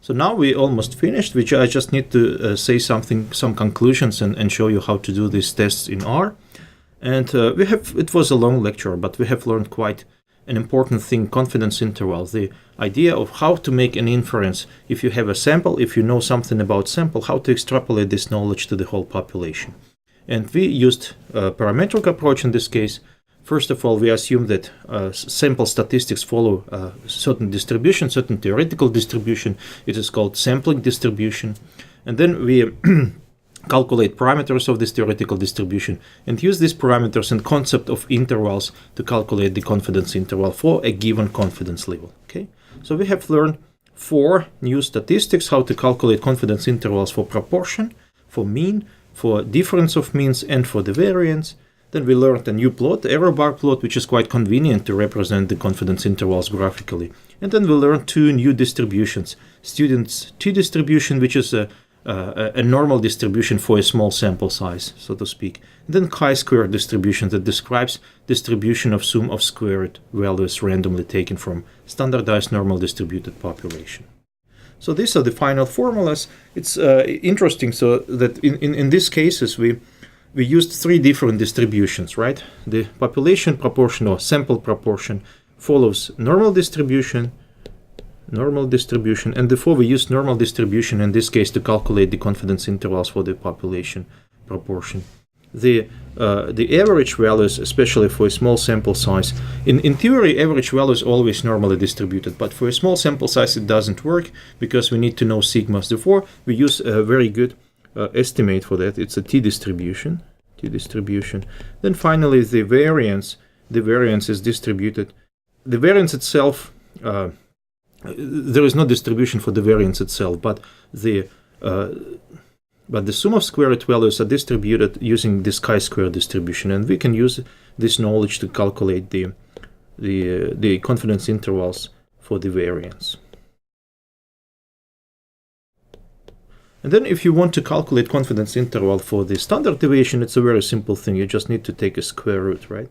So now we almost finished. I just need to say some conclusions and show you how to do these tests in R. And it was a long lecture, but we have learned quite an important thing, confidence interval, the idea of how to make an inference. If you have a sample, if you know something about sample, how to extrapolate this knowledge to the whole population. And we used a parametric approach in this case. First of all, we assume that sample statistics follow a certain distribution, certain theoretical distribution. It is called sampling distribution. And then we calculate parameters of this theoretical distribution and use these parameters and concept of intervals to calculate the confidence interval for a given confidence level. Okay, so we have learned 4 new statistics, how to calculate confidence intervals for proportion, for mean, for difference of means, and for the variance. Then we learned a new plot, error bar plot, which is quite convenient to represent the confidence intervals graphically. And then we learned 2 new distributions. Students t-distribution, which is a normal distribution for a small sample size, so to speak. And then chi-square distribution that describes distribution of sum of squared values randomly taken from standardized normal distributed population. So these are the final formulas. It's interesting so that in these cases we used 3 different distributions, right? The population proportion or sample proportion follows normal distribution, and therefore we use normal distribution in this case to calculate the confidence intervals for the population proportion. The average values, especially for a small sample size, in theory average value is always normally distributed, but for a small sample size it doesn't work because we need to know sigmas. Therefore we use a very good estimate for that. It's a t-distribution. Then finally the variance is distributed. The variance itself, there is no distribution for the variance itself, but the sum of squared values are distributed using this chi-square distribution, and we can use this knowledge to calculate the confidence intervals for the variance. And then if you want to calculate confidence interval for the standard deviation, it's a very simple thing. You just need to take a square root, right?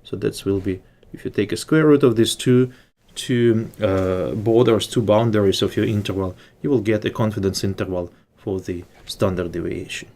So that will be, if you take a square root of these two boundaries of your interval, you will get a confidence interval for the standard deviation.